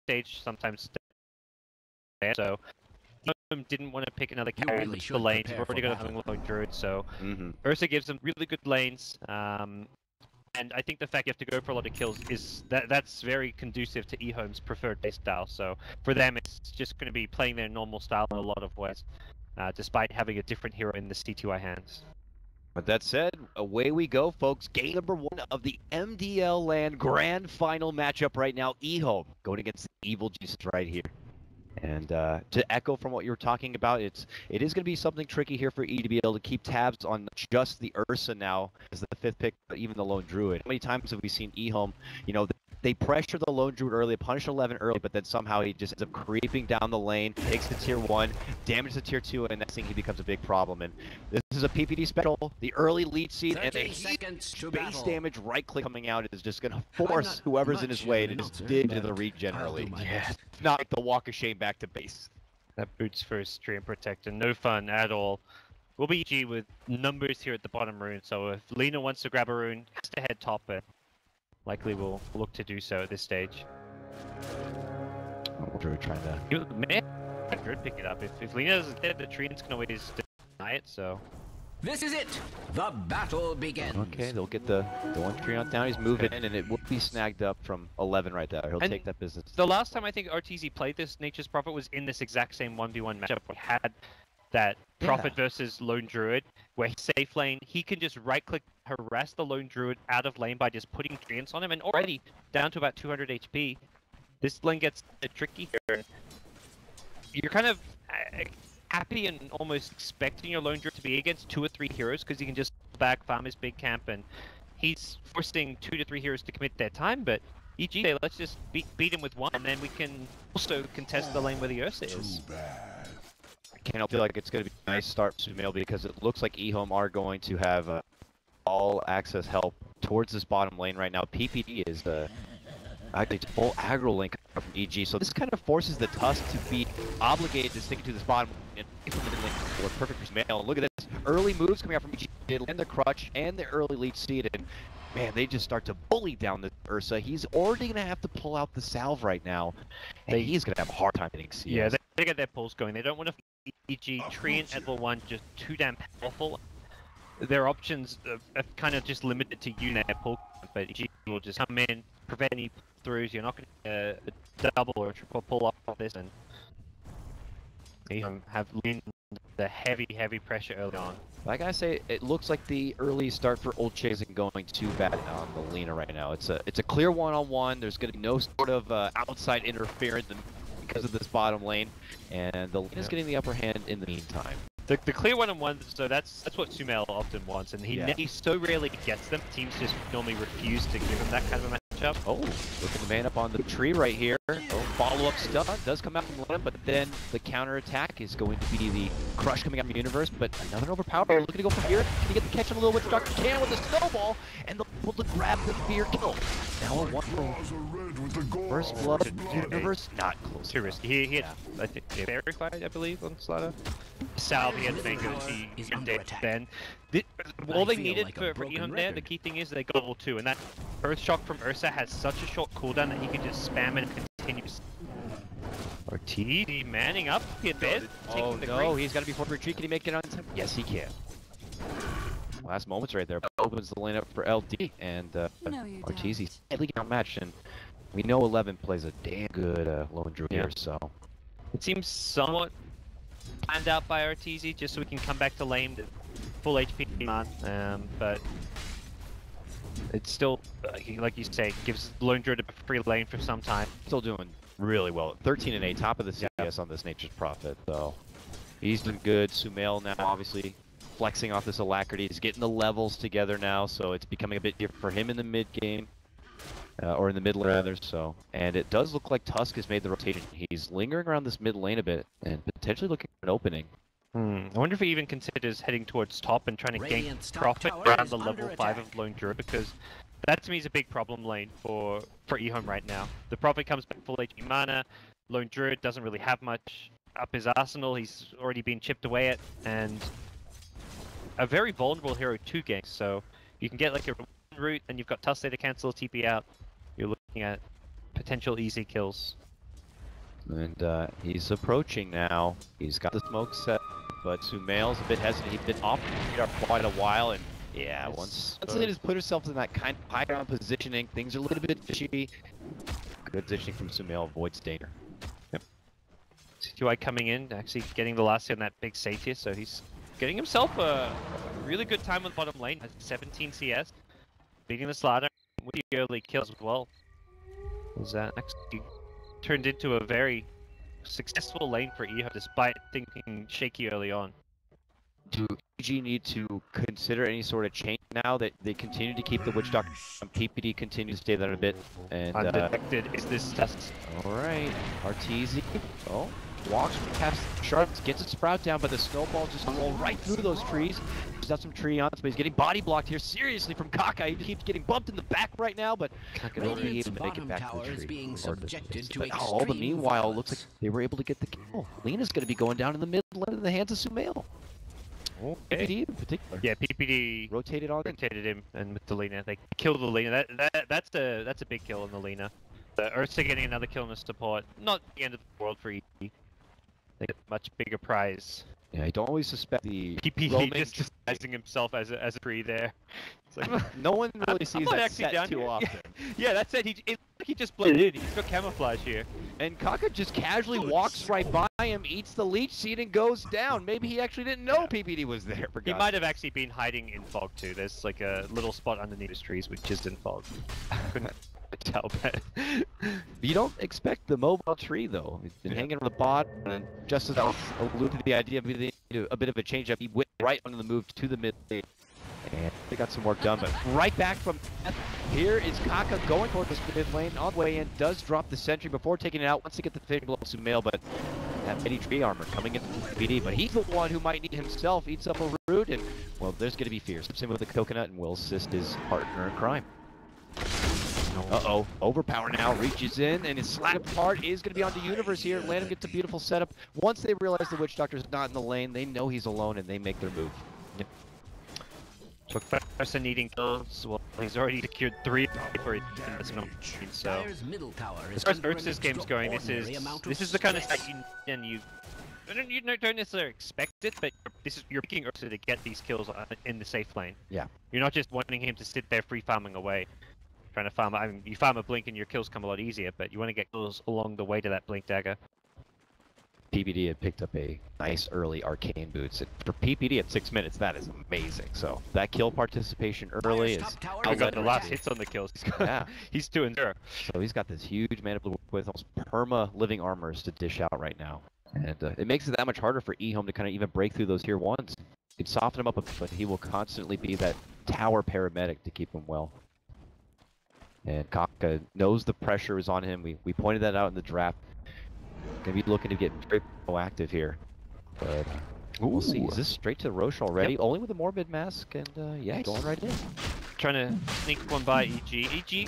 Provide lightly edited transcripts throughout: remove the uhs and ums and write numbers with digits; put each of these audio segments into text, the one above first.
stage sometimes stay, so EHOME didn't want to pick another carry really the lanes. You've already got a Hung Lone Druid, so Ursa gives them really good lanes. And I think the fact you have to go for a lot of kills is that's very conducive to EHOME's preferred play style. So for them, it's just going to be playing their normal style in a lot of ways, despite having a different hero in the C2I hands. But that said, away we go, folks. Game number 1 of the MDL LAN Grand Final matchup right now. EHOME going against the Evil Jesus right here. And to echo from what you were talking about, it is going to be something tricky here for E to be able to keep tabs on just the Ursa now as the 5th pick, but even the Lone Druid. How many times have we seen EHOME, you know, they pressure the Lone Druid early, punish 11 early, but then somehow he just ends up creeping down the lane, takes the tier 1, damages the tier 2, and next thing he becomes a big problem. And this is a PPD special, the early lead seed, and the base damage right-click coming out is just going to force whoever's in his way to just dig into the regen early. Yeah, it's not like the walk of shame back to base. That boots first Stream Protector, no fun at all. We'll be G with numbers here at the bottom rune, so if Lina wants to grab a rune, has to head top it. Likely will look to do so at this stage. Druid trying to... Man, Druid pick it up. If Lina isn't dead, the treants can always deny it, so... This is it! The battle begins! Okay, they'll get the one treant down, he's moving in, and it will be snagged up from 11 right there. He'll take that business. The last time I think RTZ played this Nature's Prophet was in this exact same 1v1 matchup. We had that Prophet versus Lone Druid, where safe lane, he can just right-click, harass the Lone Druid out of lane by just putting treants on him, and already down to about 200 HP. This lane gets tricky here. You're kind of happy and almost expecting your Lone Druid to be against 2 or 3 heroes, because he can just back farm his big camp, and he's forcing 2 to 3 heroes to commit their time, but EG, let's just beat him with one, and then we can also contest the lane where the Ursa is. I can't feel like it's going to be a nice start for Sumail because it looks like EHOME are going to have all access help towards this bottom lane right now. PPD is actually full aggro link from EG, so this kind of forces the Tusk to be obligated to stick to this bottom lane and from the mid lane for perfect for Sumail. Look at this, early moves coming out from EG, they land the crutch and the early lead seed, and man, they just start to bully down the Ursa. He's already going to have to pull out the salve right now, and he's going to have a hard time hitting CS. Yeah, they get their pulls going. They don't want to EG treant at level 1 just too damn powerful. Their options are kind of just limited to unit pull, but EG will just come in, prevent any throughs. You're not going to a double or a triple pull off this, and have leaned the heavy pressure early on. Like I say, it looks like the early start for Old Chase isn't going too bad on the Lina right now. It's a clear one-on-one. There's going to be no sort of outside interference because of this bottom lane, and the Lina's getting the upper hand in the meantime. The clear one-on-one, so that's what Sumail often wants, and he so rarely gets them. Teams just normally refuse to give him that kind of a matchup. Oh, look at the man up on the tree right here. Oh, follow-up stuff does come out from Lina, but then the counter-attack is going to be the crush coming out from the universe, but another overpower looking to go from here. Can he get the catch on a little witch doctor? Can with the snowball, and they'll able to grab the fear kill. Now a one first blood universe, not close. Too risky. He had, I think, verified, I believe, on Slaughter. Salve, he had to make it. He dead then. All they needed for EHOME there, the key thing is they got level 2, and that Earth Shock from Ursa has such a short cooldown that he can just spam it and continue. RTZ manning up, he had bed. Oh no, he's got to be for retreat. Can he make it on time? Yes, he can. Last moments right there. Opens the lane up for LD, and RTZ's slightly outmatched, and we know 11 plays a damn good Lone Druid here, so. It seems somewhat planned out by RTZ just so we can come back to lane with full HP on, but it's still, like you say, gives Lone Druid a free lane for some time. Still doing really well. 13 and 8, top of the CS on this Nature's Prophet, so he's doing good. Sumail now, obviously, flexing off this alacrity. He's getting the levels together now, so it's becoming a bit different for him in the mid game. Or in the mid lane rather, so. And it does look like Tusk has made the rotation. He's lingering around this mid lane a bit, and potentially looking for an opening. I wonder if he even considers heading towards top and trying to gain profit around the level 5 of Lone Druid, because that to me is a big problem lane for EHOME right now. The Prophet comes back full HP mana, Lone Druid doesn't really have much up his arsenal, he's already been chipped away at, and a very vulnerable hero to gank, so you can get like a route and you've got Tusk there to cancel TP out. You're looking at potential easy kills. And he's approaching now. He's got the smoke set, but Sumail's a bit hesitant. He's been off the radar quite a while, and yeah, once they just put herself in that kind of high ground positioning, things are a little bit fishy. Good positioning from Sumail avoids danger. Yep. CTY coming in, actually getting the last hit on that big safe here, so he's getting himself a really good time on the bottom lane. 17 CS, beating the slider with the early kills as well. Was that actually turned into a very successful lane for EHOME despite thinking shaky early on. Do EG need to consider any sort of change now that they continue to keep the Witch Doctor and PPD continues to stay there a bit? And Undetected is this test. Alright, RTZ. Oh, walks past Sharps, gets a sprout down, but the snowball just roll right through those trees. He's got some tree on, but he's getting body blocked here seriously from Kaka. He keeps getting bumped in the back right now, but Kaka will be able to make it back to the tree. Being subjected to but meanwhile, looks like they were able to get the kill. Lena's going to be going down in the mid lane in the hands of Sumail. Okay. PPD in particular. Yeah, PPD rotated him, and with the Lina, they killed the Lina. That's a big kill on the Lina. The Ursa getting another kill on the support. Not the end of the world for EG. They get a much bigger prize. Yeah, I don't always suspect the PPD just disguising himself as a tree there. It's like, no one really sees that set down too here. often. Yeah, that's it. He just blended in. He's got camouflage here. And Kaka just casually walks right by him, eats the leech seed, and goes down. Maybe he actually didn't know PPD was there. He might have actually been hiding in fog too. There's like a little spot underneath his trees which is in fog. Couldn't tell, but you don't expect the mobile tree though. He's been hanging on the bot, and just as I alluded to the idea of a bit of a change up, he went right on the move to the mid lane. And they got some work done, but right back from that, here is Kaka going towards this mid lane on the way in, does drop the sentry before taking it out once to get the fade below Sumail, but that mini tree armor coming in from PD, but he's the one who might need himself, eats up a root, and well, there's going to be fear. Steps in with the coconut and will assist his partner in crime. Uh-oh, overpower now, reaches in, and his slap part is going to be onto Universe here. Landham gets a beautiful setup. Once they realize the Witch Doctor's not in the lane, they know he's alone, and they make their move. Yep. So Person needing kills, well, he's already secured 3 for it in this moment, so as far as Ursa's game's going, this is the kind of stuff you don't necessarily expect it, but you're picking Ursa to get these kills in the safe lane. Yeah. You're not just wanting him to sit there free farming away. Trying to farm, I mean, you farm a blink and your kills come a lot easier, but you want to get kills along the way to that blink dagger. PPD had picked up a nice early arcane boots. For PPD at 6 minutes, that is amazing. So that kill participation early is... He got the last hits on the kills. He's 2-0. So he's got this huge mana to work with, almost perma living armors to dish out right now. And it makes it that much harder for EHOME to kind of even break through those tier 1s. You can soften him up a bit, but he will constantly be that tower paramedic to keep him well. And Kaka knows the pressure is on him. We pointed that out in the draft. Gonna be looking to get very proactive here. But we'll see. Is this straight to Roche already? Yep. Only with a Morbid Mask, and yeah, going right in. Trying to sneak one by EG. EG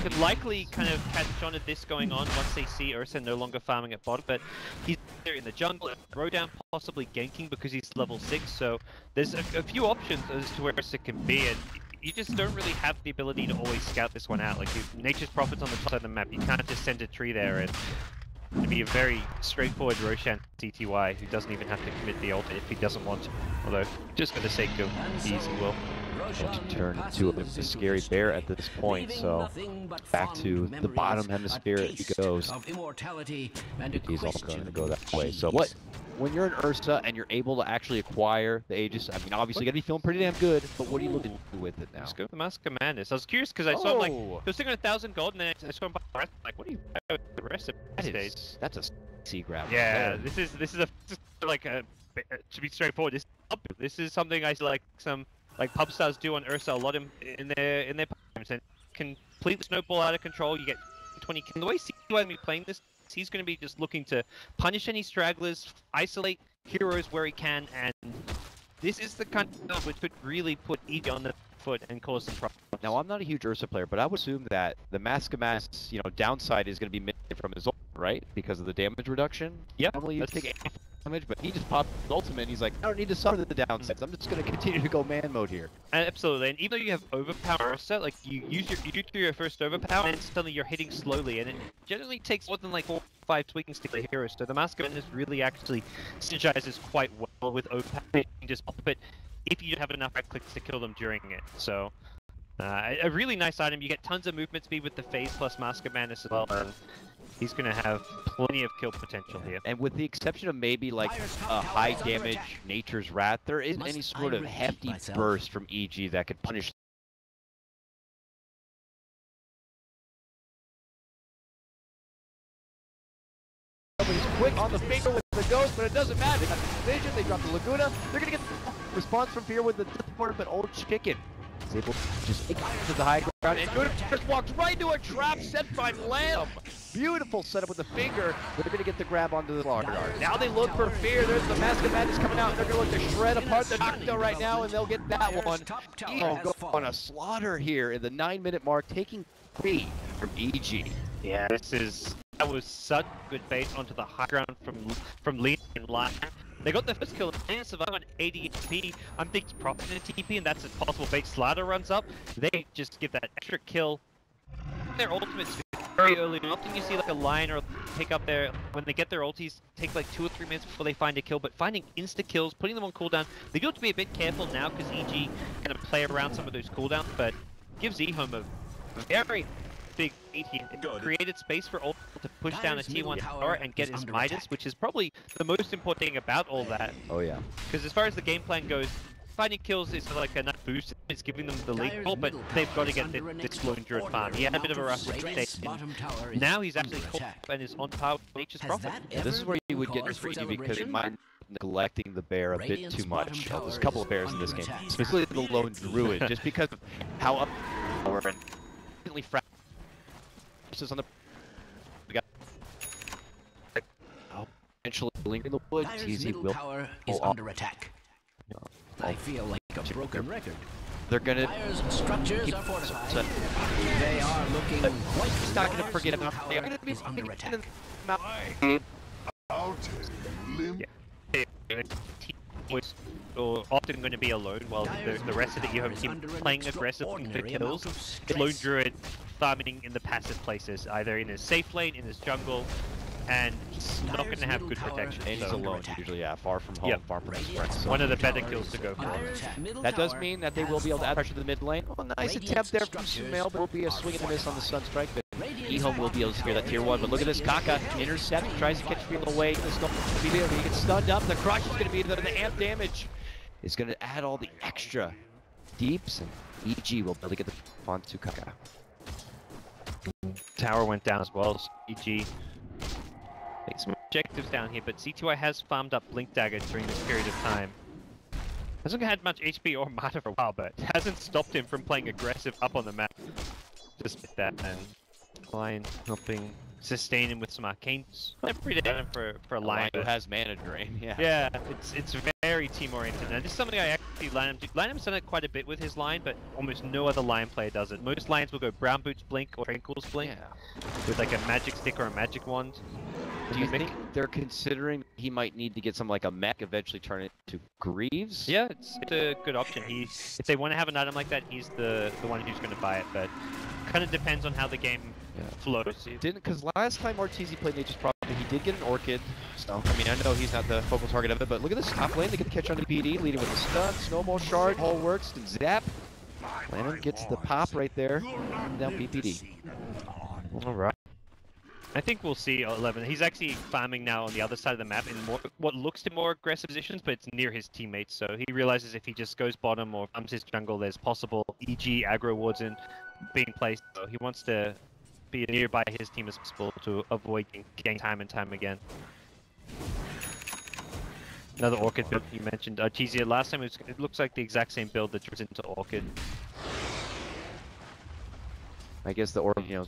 could likely kind of catch on to this going on once they see Ursa no longer farming at bottom, but he's there in the jungle, Rodan possibly ganking because he's level 6, so there's a few options as to where Ursa can be, and you just don't really have the ability to always scout this one out. Like, Nature's Prophet's on the top side of the map, you can't just send a tree there, and it'd be a very straightforward Roshan CTY who doesn't even have to commit the ult if he doesn't want to. Although, just for the sake of ease, he will. Turn into a scary bear at this point, so back to the bottom hemisphere he goes. He's all going to go that way. So what? When you're an Ursa and you're able to actually acquire the Aegis, I mean, obviously you're going to be feeling pretty damn good, but what are you looking to do with it now? Let's go with the Mask of Madness. I was curious because I saw him, like, he was sitting on 1,000 gold, and then I saw him by the rest, like, what are you doing with the rest of the stage? That's a C grab. Yeah, this is like a, to be straightforward, this is something I see like some like pub stars do on Ursa a lot in their times, and completely snowball out of control. You get 20 kills. The way CTY be playing this, he's going to be just looking to punish any stragglers, isolate heroes where he can, and this is the kind of stuff which could really put EG on the foot and cause some problems. Now, I'm not a huge Ursa player, but I would assume that the Mask of Masks, downside is going to be made from his ult, right? Because of the damage reduction. Yep. Normally you take damage, but he just popped his ultimate and he's like, I don't need to suffer the downsides. I'm just going to continue to go man mode here. Absolutely, and even though you have overpower set, like you use your first overpower, and suddenly you're hitting slowly, and it generally takes more than like 4 or 5 tweakings to kill a hero. So the Mask of Madness really actually synergizes quite well with overpower. You can just pop it if you have enough right clicks to kill them during it. So a really nice item. You get tons of movement speed with the phase plus Mask of Madness as well. And he's going to have plenty of kill potential here. And with the exception of maybe like a high damage Nature's Wrath, there isn't any sort of hefty burst from EG that could punish. He's quick on the finger with the ghost, but it doesn't matter. They got the vision, they drop the Laguna. They're going to get the response from Fear with the disappointed but old chicken. He's able to just take it to the high ground, and Good just walks right into a trap set by Lamb. Beautiful setup with the finger. They're going to get the grab onto the Slaughter Dart. Now they look for Fear. There's the Mask of Madness coming out. And they're going to look to shred apart the Nocto right now, and they'll get that one. Go on a slaughter here in the 9-minute mark, taking 3 from EG. Yeah, that was such good bait onto the high ground from Lee and Lion. They got the first kill and survive on 80 HP. I'm thinking it's probably a TP, and that's a possible bait. Slaughter runs up. They just give that extra kill. Their ultimates very early. Often you see like a Lion or pick up their, when they get their ultis, take like 2 or 3 minutes before they find a kill. But finding insta kills, putting them on cooldown, they do have to be a bit careful now because EG kind of play around some of those cooldowns, but gives EHOME a very big lead here. It created space for ult to push down a T1 tower and get his Midas, which is probably the most important thing about all that. Oh yeah. Because as far as the game plan goes, finding kills is like a nice boost. It's giving them the lead goal, but they've got to get this Lone Druid farm. He had a bit of a rough stage. Now he's actually caught and is on par with Nature's Prophet. Yeah, this is where you would get your 3D because you might neglecting the bear a bit too much. There's a couple of bears in this game, specifically the Lone Druid, just because of how up and instantly on the we got eventually link in the woods. Easy will is under attack. I feel like a broken record. They're gonna structures are fortified. They are looking quite. He's not gonna forget about. They are gonna be under attack. Was often going to be alone while the rest of the EHOME team playing aggressively for kills. The Lone Druid farming in the passive places, either in his safe lane, in his jungle, and he's not going to have good protection. And he's alone, usually, yeah, far from home, far from his friends. So. One of the better kills to go for. That does mean that they will be able to add pressure to the mid lane. Well, nice attempt there from Sumail, but it will be a swing and a miss on the Sunstrike. But EHOME will be able to secure that tier 1. But look at this, Kaka intercept, tries to catch Fear away. It's not going to be there, but he gets stunned up. The crush is going to be there. The amp damage is going to add all the extra deeps, and EG will be able to get the onto Kaka. Tower went down as well, so EG takes some objectives down here, but C2I has farmed up Blink Dagger during this period of time. Hasn't had much HP or mana for a while, but hasn't stopped him from playing aggressive up on the map. Just like that, and Lion helping sustain him with some arcanes. Pretty down for a Lion who has mana drain. Yeah, it's very team oriented, and this is something I actually Lion's done it quite a bit with his line, but almost no other Lion player does it. Most Lions will go Brown Boots Blink or Tranquil's Blink with like a magic stick or a magic wand. Do you think they're considering he might need to get some like a mech, eventually turn it to Greaves? Yeah, it's a good option. If they want to have an item like that, he's the one who's going to buy it, but kind of depends on how the game flows. Because last time Arteezy played Nature's Prophet, he did get an Orchid. So I mean, I know he's not the focal target of it, but look at this top lane. They get the catch on the PD, leading with the stun, snowball shard, whole works, and zap. Lanham gets the pop right there, and down PPD. All right. I think we'll see 11. He's actually farming now on the other side of the map in what looks to more aggressive positions, but it's near his teammates. So he realizes if he just goes bottom or farms his jungle, there's possible EG aggro wards in being placed. So he wants to be as nearby his team as possible to avoid getting time and time again. Another Orchid build you mentioned. Arteezy, last time it looks like the exact same build that turns into Orchid. I guess the Orchid,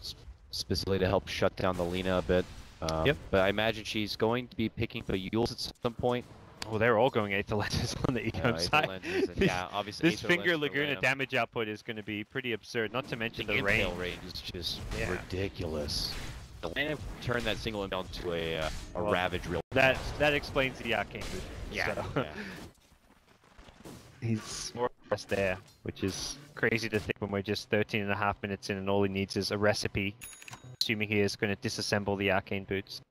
specifically to help shut down the Lina a bit. But I imagine she's going to be picking the Yules at some point. Well, they're all going Aether Lenses on the EHOME side. Yeah, obviously. This Finger Laguna damage output is going to be pretty absurd, not to mention the range. Range is just ridiculous. The land turned that single inbound to a Well, ravage real. That explains the arcane boot. Yeah. So. Yeah. He's more or less there, which is crazy to think when we're just 13.5 minutes in and all he needs is a recipe. Assuming he is going to disassemble the arcane boots.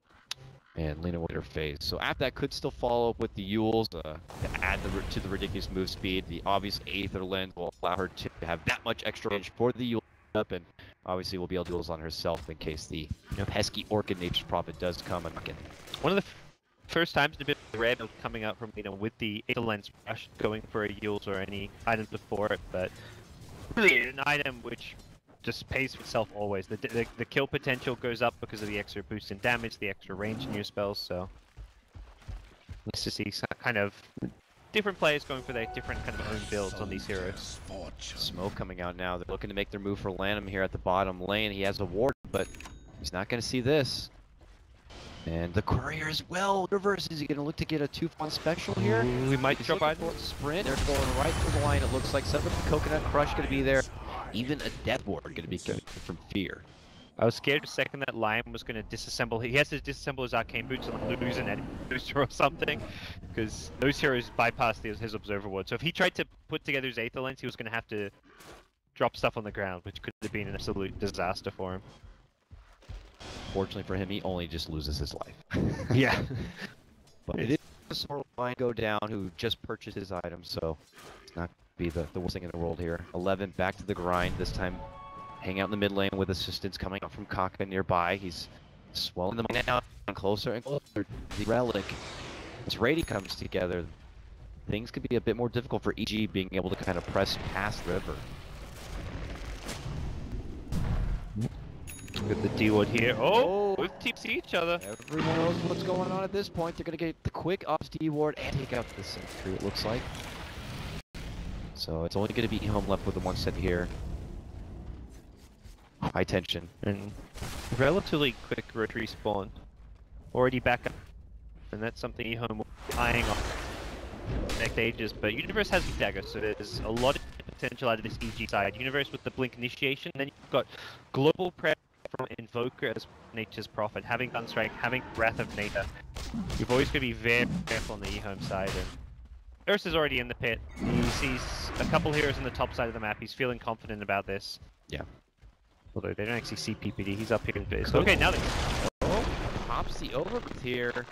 And Lena with her phase. So after that could still follow up with the Yules to add to the ridiculous move speed. The obvious Aether Lens will allow her to have that much extra range for the Yule up, and obviously we'll be able to duels on herself in case the pesky Orchid Nature's Prophet does come and again. One of the first times in a bit of the rare build coming out from with the Aether Lens rush going for a Yules or any items before it, but really an item which just pays for itself always. The kill potential goes up because of the extra boost in damage, the extra range in your spells, so nice to see some kind of different players going for their different kind of own builds on these heroes. Smoke coming out now. They're looking to make their move for Lanham here at the bottom lane. He has a ward, but he's not going to see this. And the courier as well. Reverse, is he going to look to get a 2-1 special here? Ooh, we might drop by the sprint. They're going right through the line. It looks like something. Coconut Crush going to be there. Even a Death Ward going to be coming from Fear. I was scared for a second that Lion was going to disassemble. He has to disassemble his arcane boots and lose an enemy booster or something, because those heroes bypass his observer ward. So if he tried to put together his Aether Lens, he was going to have to drop stuff on the ground, which could have been an absolute disaster for him. Fortunately for him, he only just loses his life. Yeah. But it is a sort of line go down who just purchased his item, so it's not be the worst thing in the world here. 11 back to the grind, this time hang out in the mid lane with assistance coming up from Kaka nearby. He's swelling them now closer and closer to the relic. As Rady comes together, things could be a bit more difficult for EG being able to kind of press past River. Look at the D-Ward here. Oh, both teams see each other. Everyone knows what's going on at this point. They're going to get the quick off D-Ward and take out the sentry, it looks like. So it's only going to be EHOME left with the one set here. High tension. And relatively quick road respawn. Already back up. And that's something EHOME will be eyeing on next ages. But Universe has the dagger, so there's a lot of potential out of this EG side. Universe with the Blink Initiation, then you've got global prep from Invoker as Nature's Prophet, having Gunstrike, having Wrath of Nature. You've always got to be very careful on the EHOME side. And Ursa is already in the pit. He sees a couple heroes on the top side of the map. He's feeling confident about this. Yeah. Although they don't actually see PPD. He's up here in base. Okay, now they... Oh, pops the overgrowth here.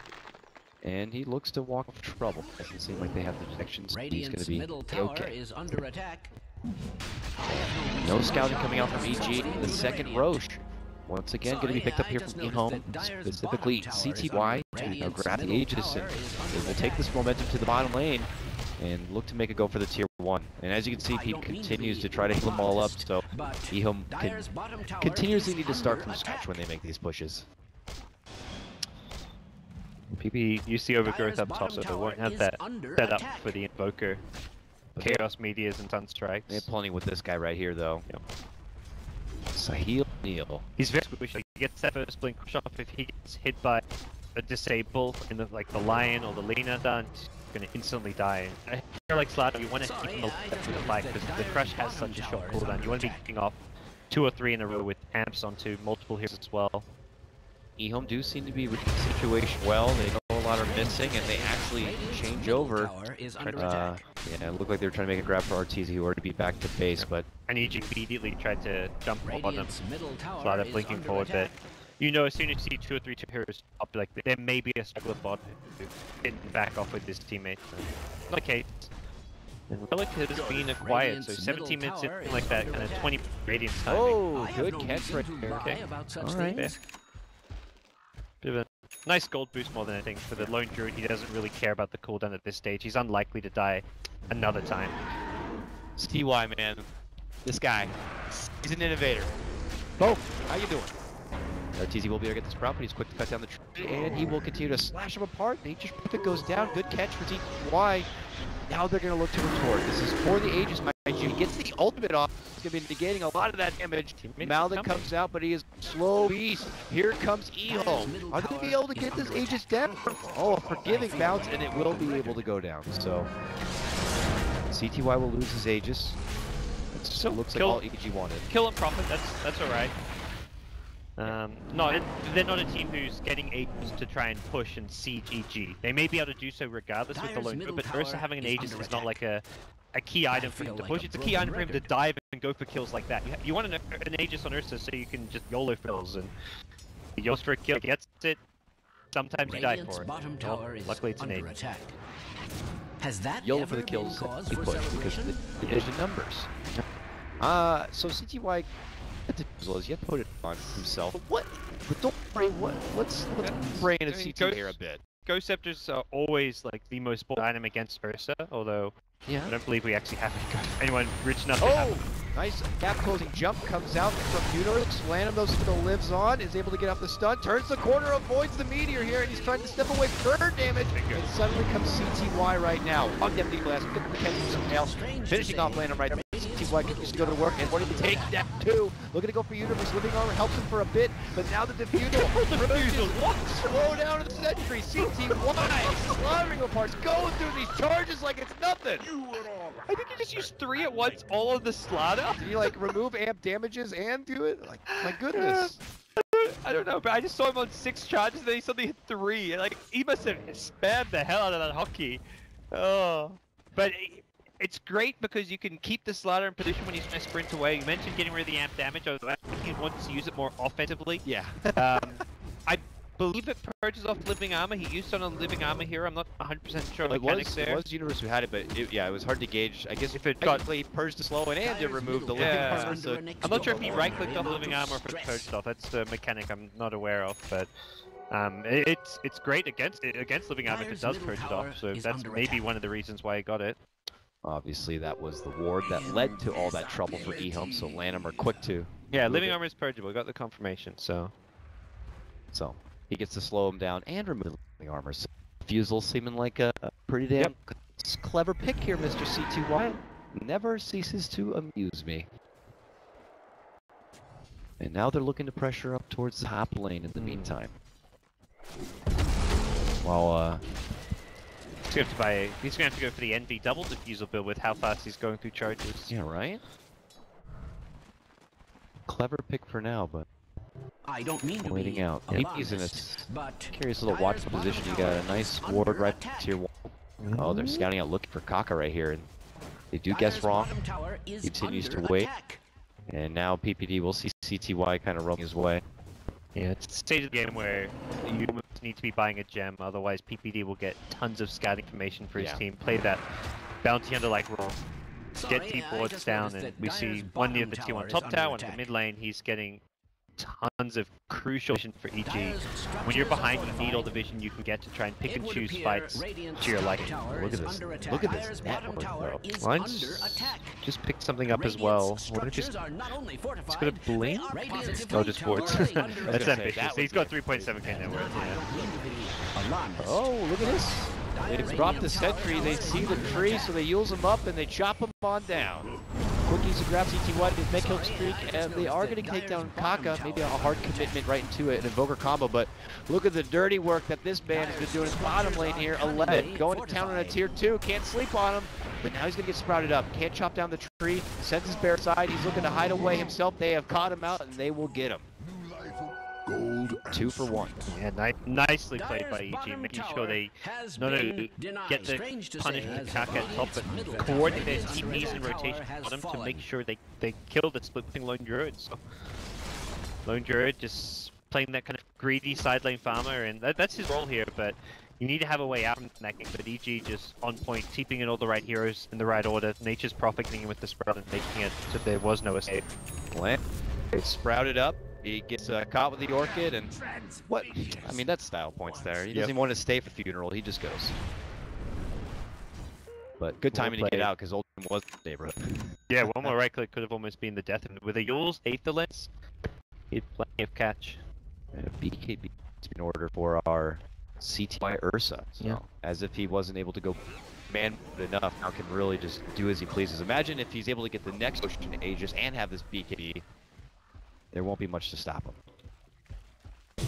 And he looks to walk off trouble. Doesn't seem like they have the protections. He's going to be middle tower okay. is under attack. No scouting coming out from EG. The second Roche. Once again, going to be picked up here from EHOME, specifically CTY, to grab the Aegis, and they will take this momentum to the bottom lane and look to make a go for the tier 1. And as you can see, Pete continues to try to heal them all up, so EHOME continuously need to start from scratch when they make these pushes. PP used the overgrowth up top, so they won't have that set up for the Invoker. Chaos Meteors and Sunstrikes. They have plenty with this guy right here, though. Yep. Sahil Neal. He's very squishy. He gets that first blink push off. If he gets hit by a disable in the, like the Lion or the Lena, then he's going to instantly die. And I feel like Slato, you want to keep him alive for the fight because the Crush has such a short cooldown. You want to be kicking off 2 or 3 in a row with amps onto multiple heroes as well. EHOME do seem to be reading the situation well. They know a lot are missing, and they actually change over. Yeah, it looked like they were trying to make a grab for Arteezy, who already be back to base, but... And EG immediately tried to jump on them. Started blinking forward a bit. You know, as soon as you see 2 or 3 heroes up, like, there may be a struggler bot who didn't back off with his teammate. Not the case. And Relic has been acquired, so 17 minutes in like that, kind of 20 Radiance timing. Oh, good catch right there. Okay. Alright. Bit of a nice gold boost more than anything. For the Lone Druid, he doesn't really care about the cooldown at this stage. He's unlikely to die another time. It's TY, man. This guy, he's an innovator. Bo, how you doing? Arteezy will be able to get this prop, but he's quick to cut down the tree, and he will continue to slash him apart. Nature's Prophet goes down. Good catch for TY. Now they're going to look to retort. This is for the Aegis, mind you. He gets the ultimate off. He's going to be negating a lot of that damage. Malden comes out, but he is a slow beast. Here comes EHOME. Are they going to be able to get this Aegis down? Oh, a forgiving bounce, and it will be able to go down. So, CTY will lose his Aegis. It looks like all EG wanted. Kill him, Prophet. That's alright. They're not a team who's getting Aegis to try and push and siege EG. They may be able to do so regardless with the lone druid, but Ursa having an Aegis is not like a key item for him to push. It's a key item for him to dive and go for kills like that. You want an Aegis on Ursa so you can just YOLO kills, and he YOLOs for a kill, gets it. Sometimes you die for it. Luckily it's an Aegis. Has that YOLO for the kills he pushed because of the division numbers. So CTY as well as you have to put it on himself. What? But don't worry. Let's bring in a CTY here a bit. Ghost Scepters are always like the most bold item against Ursa, although I don't believe we actually have anyone rich enough to have. Nice gap closing jump comes out from Universe. Lanham though still lives on, is able to get off the stun, turns the corner, avoids the meteor here, and he's trying to step away. Third damage, and suddenly comes CTY right now. On empty glass, catching some tail, finishing off Lanham right now. CTY continues to go to work, and what did he take? Step 2, looking to go for Universe. Living Armor helps him for a bit, but now the Diffusal. Slow down to the Sentry. CTY slaughtering parts, going through these charges like it's nothing. I think he just used 3 at once, all of the slaughter. Did he like remove amp damages and do it? Like, my goodness. I don't know, but I just saw him on 6 charges, and then he suddenly hit 3. Like, he must have spammed the hell out of that hotkey. Oh. But it's great because you can keep the slaughter in position when he's going to sprint away. You mentioned getting rid of the amp damage, although I think he wants to use it more offensively. Yeah. I believe it purges off living armor. He used it on a living armor here. I'm not 100% sure mechanics there. It was Universe who had it, but it was hard to gauge. I guess if it got purged the slow and it removed the living armor. So I'm not sure if he right-clicked on the living armor or if it purged off. That's the mechanic I'm not aware of, but it's great against living armor if it does purge it off. So that's maybe one of the reasons why he got it. Obviously, that was the ward that led to all that trouble for EHOME, so Lanham are quick to. Yeah, living armor is purgeable. We got the confirmation, so he gets to slow him down and remove living armor. So Fusel seeming like a pretty damn clever pick here, Mr. C2Y. Never ceases to amuse me. And now they're looking to pressure up towards the top lane in the meantime. While he's gonna have to go for the NV double diffusal build with how fast he's going through charges. Yeah, right? Clever pick for now, but I don't mean to waiting be out. He's in a curious little watch position. You got a nice ward right to your wall. Oh, they're scouting out looking for Kaka right here, and they do guess wrong. He continues to wait. And now PPD will see CTY kind of rolling his way. Yeah, it's a stage of the game where you need to be buying a gem, otherwise PPD will get tons of scouting information for his team. Play that bounty hunter like role. Get deep wards down, and we see one near the tier 1 top tower, one in the mid lane. He's getting tons of crucial vision for EG. When you're behind, you need all the vision you can get to try and pick and choose fights to your liking. Look at this. Look at this network, though. Lines just picked something up as well. It's gonna blink? No, just wards. That's ambitious. He's got 3.7k net worth. Yeah. Oh, look at this. They drop the sentry, they see the tree, so they use him up and they chop him on down. Quickies to grab CTY to make kill streak, and they are going to take down Kaka. Maybe a hard commitment right into it, an Invoker combo, but look at the dirty work that this band has been doing in bottom lane here. 11, going to town on a tier 2, can't sleep on him, but now he's going to get sprouted up. Can't chop down the tree, sends his bear side, he's looking to hide away himself. They have caught him out, and they will get him. 2 for 1. Yeah, nicely played by EG, making sure they not only get the punishment to Kaka at top, but coordinate their TPs and rotation on them to make sure they kill the splitting Lone Druid. So Lone Druid just playing that kind of greedy side lane farmer, and that's his role here, but you need to have a way out from that game. But EG just on point, keeping in all the right heroes in the right order. Nature's Prophet getting with the sprout and making it so there was no escape. It's sprouted up. He gets caught with the Orchid, and what? I mean, that's style points there. He doesn't even want to stay for funeral. He just goes. But good timing to get out because Ultim was the neighborhood. Yeah, one more right click could have almost been the death of him. With a Yule's Aetherless, he had plenty of catch. And BKB in order for our CTY Ursa. So as if he wasn't able to go man enough, now can really just do as he pleases. Imagine if he's able to get the next Ocean Aegis and have this BKB. There won't be much to stop him.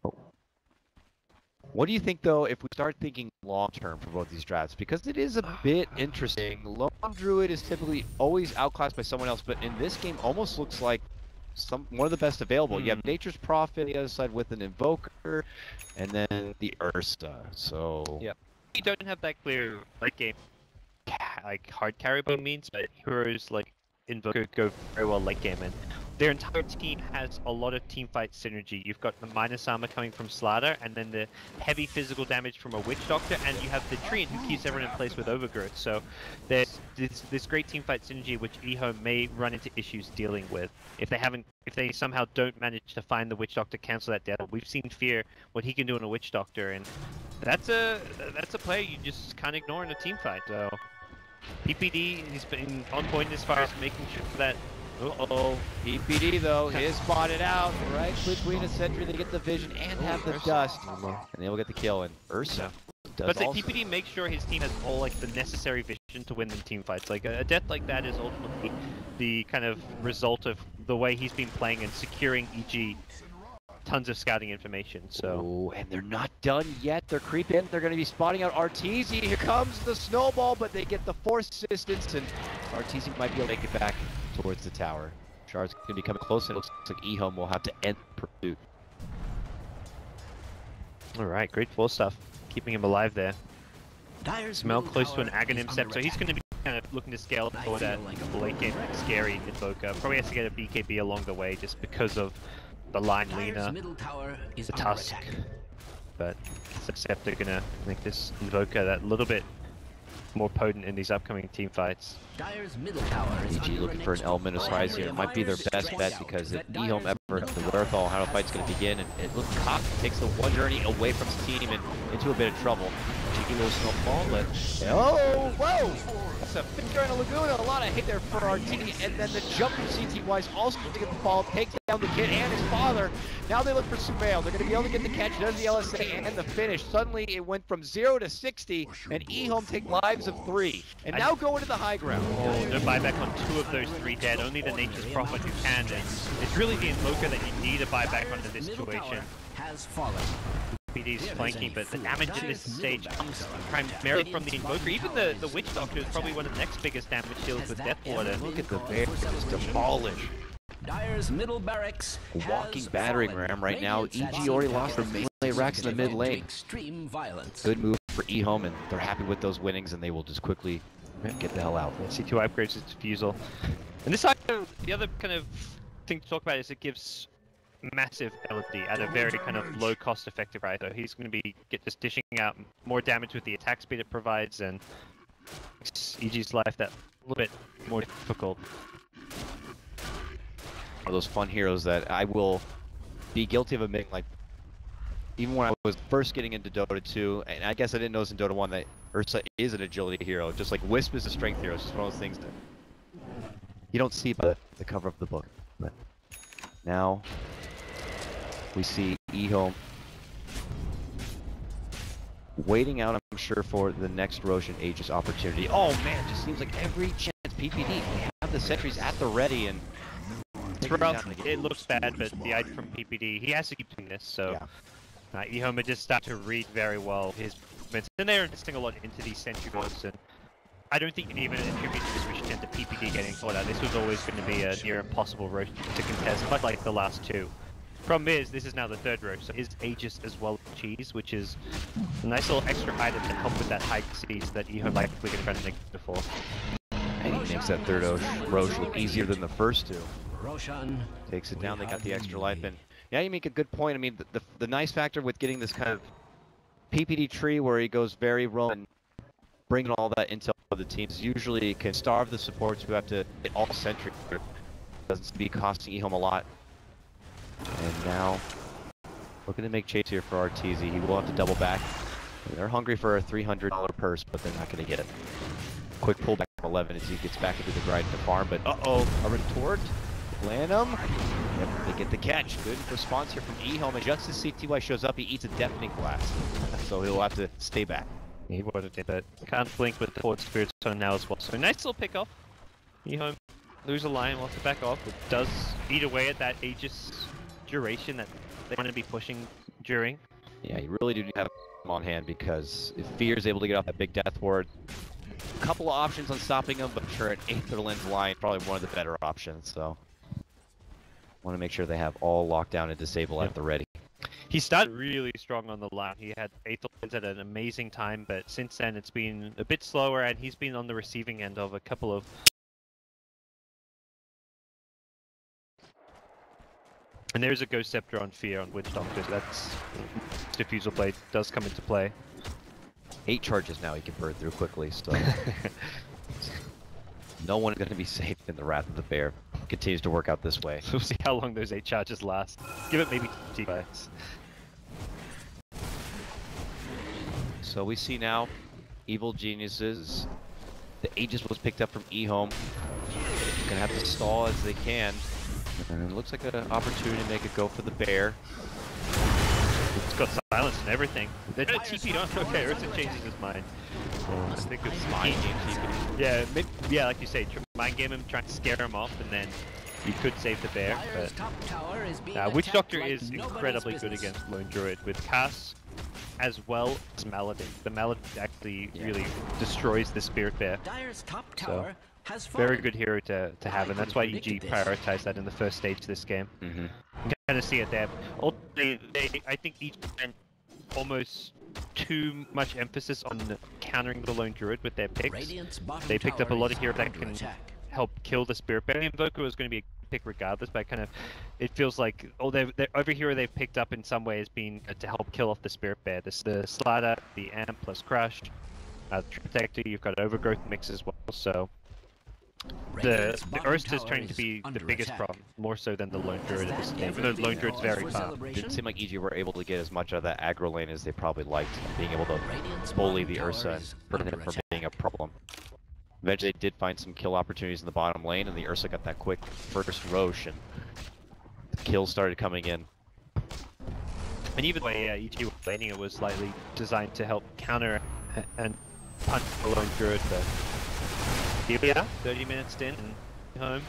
Oh. What do you think, though, if we start thinking long-term for both these drafts? Because it is a bit interesting. Lone Druid is typically always outclassed by someone else, but in this game almost looks like one of the best available. You have Nature's Prophet on the other side with an Invoker, and then the Ursa. So Yep. You don't have that clear late game, like hard carry by means, but heroes like Invoker go very well late game, and their entire team has a lot of team fight synergy. You've got the minus armor coming from Slaughter, and then the heavy physical damage from a Witch Doctor, and you have the Treant who keeps everyone in place with Overgrowth. So there's this great team fight synergy which EHOME may run into issues dealing with if they somehow don't manage to find the Witch Doctor, cancel that death. We've seen Fear what he can do in a Witch Doctor, and that's a player you just can't ignore in a team fight. So PPD, he's been on point as far as making sure that. Uh-oh. PPD, though, is spotted out right between a sentry. They get the vision and have the dust, and they will get the kill. And Ursa does but also. PPD makes sure his team has all like the necessary vision to win the team fights. Like a death like that is ultimately the kind of result of the way he's been playing and securing EG tons of scouting information. So and they're not done yet. They're creeping. They're going to be spotting out Arteezy. Here comes the snowball, but they get the force assistance, and Arteezy might be able to make it back towards the tower. Shard's going to be coming close, and it looks like EHOME will have to end the pursuit. Alright, great full stuff. Keeping him alive there. Smell close to an Aghanim Step, so he's going to be kind of looking to scale for that late game scary Invoker. Probably has to get a BKB along the way just because of the line Lina, the Tusk. But except they're going to make this Invoker that little bit more potent in these upcoming team fights. EG looking for an element of surprise here. It might be their best bet because if EHOME ever has the wherewithal how the fight's going to begin, and it looks Cock takes the one journey away from his team and into a bit of trouble. Cheeky little snowball, but oh, whoa! That's a finger in a Laguna. A lot of hate there for RT, and then the jump from CTY is also to get the ball, takes down the kid and his father. Now they look for Sumail. They're going to be able to get the catch, does the LSA and the finish. Suddenly it went from 0 to 60, and EHOME take lives of 3, and now go into the high ground. No buyback on 2 of those 3 dead. Only the Nature's Prophet who can, and it's really the Invoker that you need a buyback onto this situation. Has fallen. PD's flanking, but the damage in this stage comes primarily from the Invoker. Even the Witch Doctor is probably one of the next biggest damage dealers with Death Water. Look at the bear just demolish. Dyer's middle barracks walking battering ram right now. EG already lost their melee racks in the mid lane. Good move for EHOME, and they're happy with those winnings, and they will just quickly get the hell out. C2 upgrades its Diffusal. And this side, the other kind of thing to talk about is it gives massive ability at a very kind of low cost effective price. So he's going to be just dishing out more damage with the attack speed it provides, and makes EG's life that little bit more difficult. One of those fun heroes that I will be guilty of admitting, like, even when I was first getting into Dota 2, and I guess I didn't notice in Dota 1 that Ursa is an agility hero, just like Wisp is a strength hero. It's just one of those things that you don't see by the cover of the book. But now we see EHOME waiting out, I'm sure, for the next Roshan Aegis opportunity. Oh man, it just seems like every chance PPD, they have the sentries at the ready, and it looks bad, but the idea from PPD, he has to keep doing this, so EHOME just start to read very well his movements. And they're investing a lot into these sentry boards, and I don't think you can even attribute this mission to PPD getting caught out. This was always going to be a near impossible roach to contest, much like the last 2. Problem is, this is now the 3rd roach, so his Aegis as well as Cheese, which is a nice little extra item to help with that high siege that EHOME likely going to try to make before. And he makes that 3rd roach look easier than the first 2. Takes it down, they got the extra life, and yeah, you make a good point. I mean, the nice factor with getting this kind of PPD tree where he goes very roam and bringing all that intel for the teams usually can starve the supports who have to hit all sentry. Doesn't be costing EHOME a lot. And now, looking to make chase here for Arteezy. He will have to double back. And they're hungry for a $300 purse, but they're not going to get it. Quick pullback from 11 as he gets back into the grind to farm, but uh-oh, a retort. Land him. Yep, they get the catch. Good response here from EHOME, and just as CTY shows up, he eats a deafening blast. So he'll have to stay back. He would have did that. Can't blink with the Forward Spirit Stone now as well. So nice little pick off. EHOME lose a line, wants to back off. It does eat away at that Aegis duration that they want to be pushing during. Yeah, you really do have him on hand, because if Fear is able to get off that big death ward, a couple of options on stopping him, but sure, an 8th lens line probably one of the better options. So Want to make sure they have all lockdown and disable at the ready. He started really strong on the line. He had 8th lines at an amazing time, but since then it's been a bit slower, and he's been on the receiving end of a couple of... And there's a Ghost Scepter on Fear on Witch Doctor, so that's... Diffusal Blade does come into play. 8 charges now he can burn through quickly, so... No one is going to be safe in the Wrath of the Bear. Continues to work out this way. We'll see how long those 8 charges last. Give it maybe 2 fights. So we see now, Evil Geniuses. The Aegis was picked up from EHOME. Gonna have to stall as they can. And it looks like an opportunity to make a go for the Bear. It's got silence and everything. They're gonna TP on. Okay, Ursa changes his mind. I think it's mind game TP. Yeah, maybe, yeah, like you say, mind game him, try to scare him off, and then you could save the Bear. But Witch Doctor is incredibly good against Lone Druid with Cass as well as Maledict. The Maledict actually really destroys the Spirit Bear. So, very good hero to have, and that's why EG prioritized that in the first stage of this game. You can kind of see it there. Ultimately, I think each spent almost too much emphasis on countering the Lone Druid with their picks. They picked up a lot of heroes that can help kill the Spirit Bear. Invoker was going to be a pick regardless, but kind of it feels like every hero they've picked up in some way has been to help kill off the Spirit Bear. The Slider, the Amp plus Crush, Protector, you've got Overgrowth mix as well, so the Ursa is turning to be the biggest problem, more so than the Lone Druid at this game, even though Lone Druid's very fast. It didn't seem like EG were able to get as much out of that aggro lane as they probably liked, being able to bully the Ursa and prevent him from being a problem. Eventually they did find some kill opportunities in the bottom lane, and the Ursa got that quick first Roche, and the kills started coming in. And even the way EG was laning it was slightly designed to help counter and punch the Lone Druid, but here we are, 30 minutes in, and home.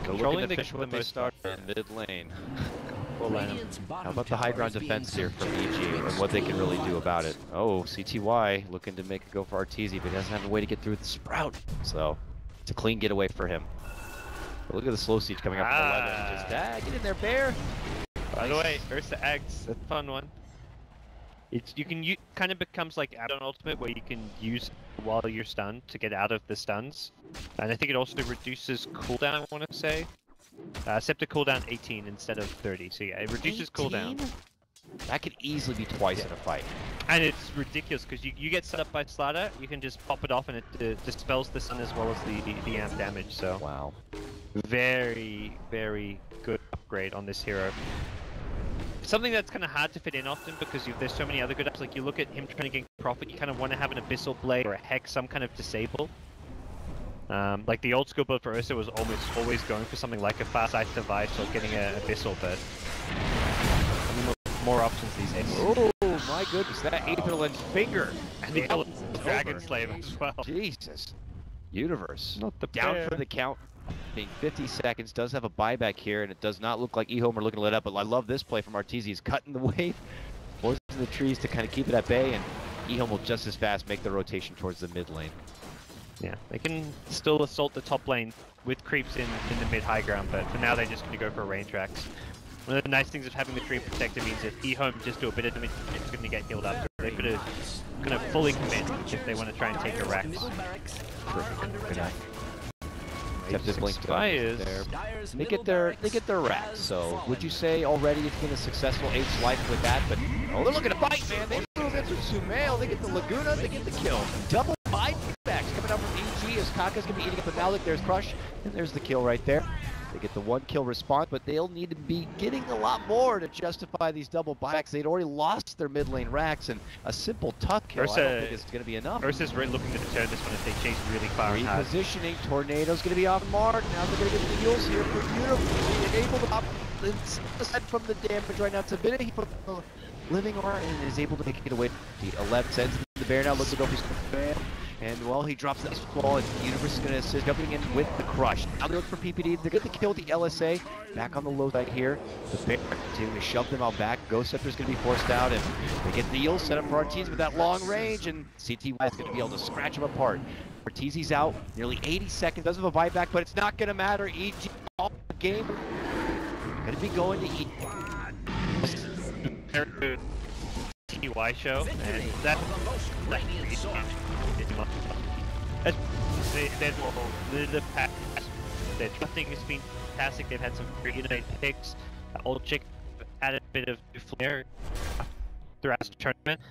Controlling the fish when they start in mid lane. How about the high ground defense here from EG and what they can really do about it? Oh, CTY looking to make a go for Arteezy, but he doesn't have a way to get through the Sprout. So, it's a clean getaway for him. But look at the slow siege coming up from 11. Just, get in there, Bear! By the way, Ursa Eggs, that's a fun one. Kind of becomes like add-on ultimate where you can use while you're stunned to get out of the stuns. And I think it also reduces cooldown, I want to say. Scepter cooldown 18 instead of 30, so yeah, it reduces 18? Cooldown. That could easily be twice in a fight. And it's ridiculous because you get set up by Slider, you can just pop it off and it dispels the stun as well as the amp damage, so... Wow. Very, very good upgrade on this hero. Something that's kind of hard to fit in often because there's so many other good ups, like you look at him trying to gain profit, you kind of want to have an Abyssal Blade or a Hex, some kind of disable. Like the old school build for Ursa was almost always going for something like a fast ice device or getting an Abyssal, but more options these days. Oh my goodness, that Aetherland finger! And the Dragon Slave as well. Jesus. Universe. Not the down bear. For the count. Being 50 seconds, does have a buyback here, and it does not look like EHOME are looking to let up, but I love this play from Arteezy. He's cutting the wave, forces the trees to kind of keep it at bay, and EHOME will just as fast make the rotation towards the mid lane. Yeah, they can still assault the top lane with creeps in the mid-high ground, but for now they're just going to go for range tracks. One of the nice things of having the tree protector means if EHOME just do a bit of damage, it's going to get healed up. So they could have kind of fully commit if they want to try and take a Rax. Except this blink there. They get their racks. So would you say already it's been a successful Ace life with that? But oh, they're looking to fight, man. They get the Sumail, they get the Laguna, they get the kill. Double buybacks coming out from EG as Kaka's gonna be eating up the Malik. There's Crush, and there's the kill right there. They get the 1 kill response, but they'll need to be getting a lot more to justify these double buybacks. They'd already lost their mid lane racks, and a simple tough kill I don't think is going to be enough. Ursa's really looking to turn this one if they chase really far. Repositioning, Tornado's going to be off mark. Now they're going to get the heals here for Beautiful. Being able to pop aside from the damage right now. It's a bit of the living aura and is able to make it away. The 11 sends the Bear now, looks to go for his bam. And well, he drops the ice ball, and the Universe is going to assist, jumping in with the Crush. Now they look for PPD. They're going to kill the LSA. Back on the low side here. The Bear continuing to shove them all back. Ghost Scepter is going to be forced out, and they get the Eel set up for Arteezy with that long range, and CTY is going to be able to scratch them apart. Arteezy's out, nearly 80 seconds. Doesn't have a buyback, but it's not going to matter. EG all game. Gonna be going to TY show, and that's the past. Their drafting has been fantastic. They've had some pretty nice picks. Old Chick added a bit of flair throughout the tournament.